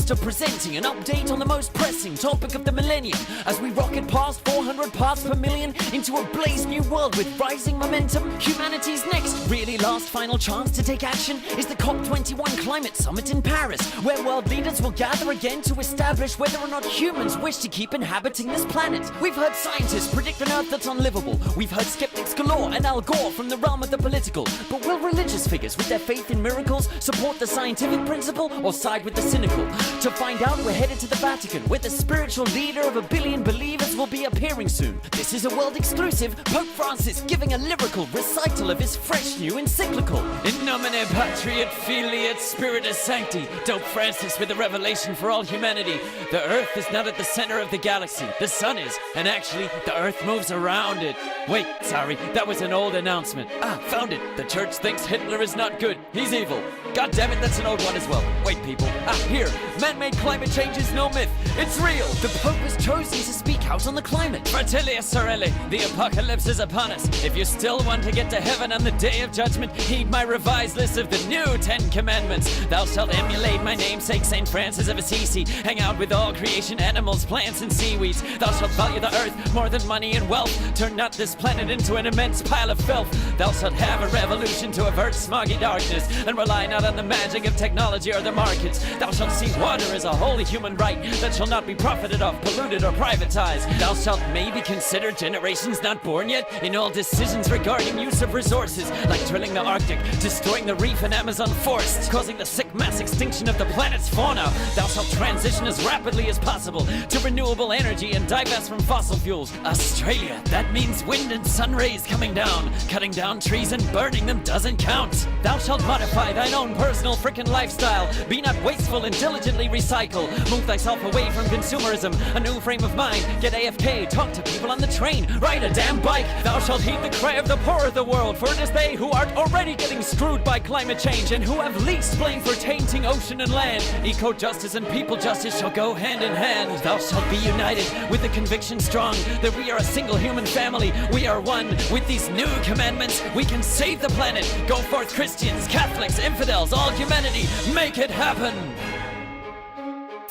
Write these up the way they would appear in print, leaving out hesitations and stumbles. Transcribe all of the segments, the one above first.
tasked of presenting an update on the most pressing topic of the millennium as we rocket past 400 parts per million into a blaze new world with rising momentum. Humanity's next, really last final chance to take action is the COP21 Climate Summit in Paris, where world leaders will gather again to establish whether or not humans wish to keep inhabiting this planet. We've heard scientists predict an Earth that's unlivable. We've heard skeptics galore and Al Gore from the realm of the political. But will religious figures with their faith in miracles support the scientific principle or side with the cynical? To find out, we're headed to the Vatican, where the spiritual leader of 1 billion believers will be appearing soon. This is a world exclusive, Pope Francis giving a lyrical recital of his fresh new encyclical. In nomine Patri et Filii et Spiritus Sancti, Pope Francis with a revelation for all humanity. The Earth is not at the center of the galaxy. The sun is, and actually, the Earth moves around it. Wait, sorry, that was an old announcement. Found it. The church thinks Hitler is not good. He's evil. God damn it, that's an old one as well. Wait, people. Here. Man-made climate change is no myth. It's real. The Pope has chosen to speak out on the climate. Fratelli e sorelle, the apocalypse is upon us. If you still want to get to heaven on the day of judgment, heed my revised list of the new 10 commandments. Thou shalt emulate my namesake, Saint Francis of Assisi. Hang out with all creation, animals, plants, and seaweeds. Thou shalt value the earth more than money and wealth. Turn not this planet into an immense pile of filth. Thou shalt have a revolution to avert smoggy darkness, and rely not on the magic of technology or the markets. Thou shalt see water as a holy human right that shall not be profited of, polluted, or privatized. Thou shalt maybe consider generations not born yet in all decisions regarding use of resources, like drilling the Arctic, destroying the reef and Amazon forests, causing the sick mass extinction of the planet's fauna. Thou shalt transition as rapidly as possible to renewable energy and divest from fossil fuels. Australia, that means wind and sun rays coming down. Cutting down trees and burning them doesn't count. Thou shalt modify thine own personal frickin' lifestyle. Be not wasteful and diligently recycle. Move thyself away from consumerism. A new frame of mind. Get AFK. Talk to people on the train. Ride a damn bike. Thou shalt heed the cry of the poor of the world, for it is they who are already getting screwed by climate change and who have least blame for tainting ocean and land. Eco-justice and people justice shall go hand in hand. Thou shalt be united with the conviction strong that we are a single human family. We are one. With these new commandments, we can save the planet. Go forth, Christians, Catholics, infidels, all humanity. Make it happen.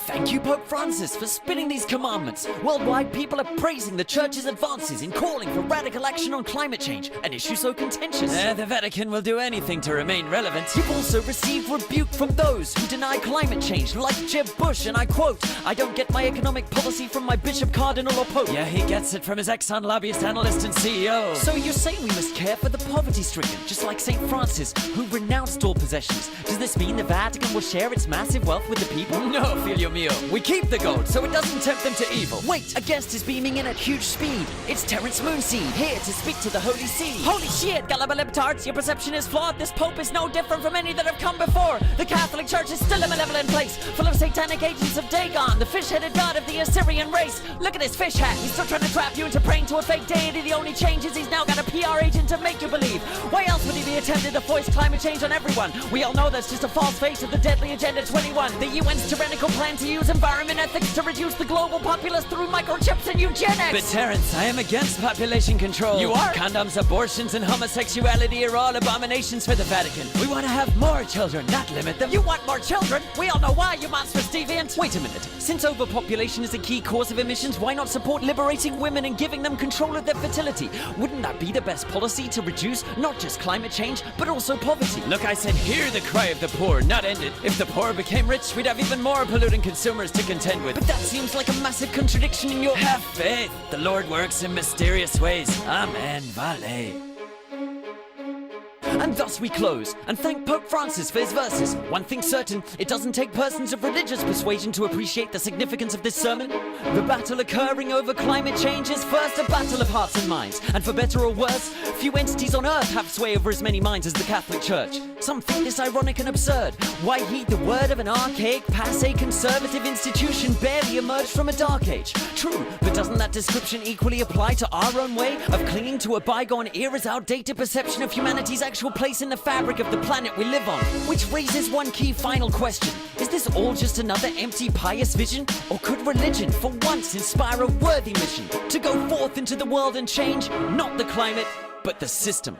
Thank you, Pope Francis, for spinning these commandments. Worldwide, people are praising the Church's advances in calling for radical action on climate change, an issue so contentious. The Vatican will do anything to remain relevant. You've also received rebuke from those who deny climate change, like Jeb Bush, and I quote, "I don't get my economic policy from my bishop, cardinal, or pope." Yeah, he gets it from his Exxon lobbyist, analyst, and CEO. So you're saying we must care for the poverty-stricken, just like St. Francis, who renounced all possessions. Does this mean the Vatican will share its massive wealth with the people? No, figlio mio. We keep the gold, so it doesn't tempt them to evil. Wait, a guest is beaming in at huge speed. It's Terrence Moonseed, here to speak to the Holy See. Holy shit, Galabalibtards, your perception is flawed. This Pope is no different from any that have come before. The Catholic Church is still a malevolent place, full of satanic agents of Dagon, the fish-headed god of the Assyrian race. Look at his fish hat. He's still trying to trap you into praying to a fake deity. The only change is he's now got a PR agent to make you believe. Why else would he be attempting to foist climate change on everyone? We all know that's just a false face of the deadly Agenda 21, the UN's tyrannical plan to use environment ethics to reduce the global populace through microchips and eugenics. But Terrence, I am against population control. You are? Condoms, abortions, and homosexuality are all abominations for the Vatican. We want to have more children, not limit them. You want more children? We all know why, you monstrous deviant. Wait a minute. Since overpopulation is a key cause of emissions, why not support liberating women and giving them control of their fertility? Wouldn't that be the best policy to reduce not just climate change, but also poverty? Look, I said hear the cry of the poor, not end it. If the poor became rich, we'd have even more polluting consumers to contend with. But that seems like a massive contradiction in your— Have faith. The Lord works in mysterious ways. Amen. Vale. And thus we close, and thank Pope Francis for his verses. One thing certain, it doesn't take persons of religious persuasion to appreciate the significance of this sermon. The battle occurring over climate change is first a battle of hearts and minds, and for better or worse, few entities on earth have sway over as many minds as the Catholic Church. Some think this ironic and absurd. Why heed the word of an archaic, passé, conservative institution barely emerged from a dark age? True, but doesn't that description equally apply to our own way of clinging to a bygone era's outdated perception of humanity's actual place in the fabric of the planet we live on? Which raises one key final question. Is this all just another empty pious vision? Or could religion for once inspire a worthy mission to go forth into the world and change not the climate, but the system?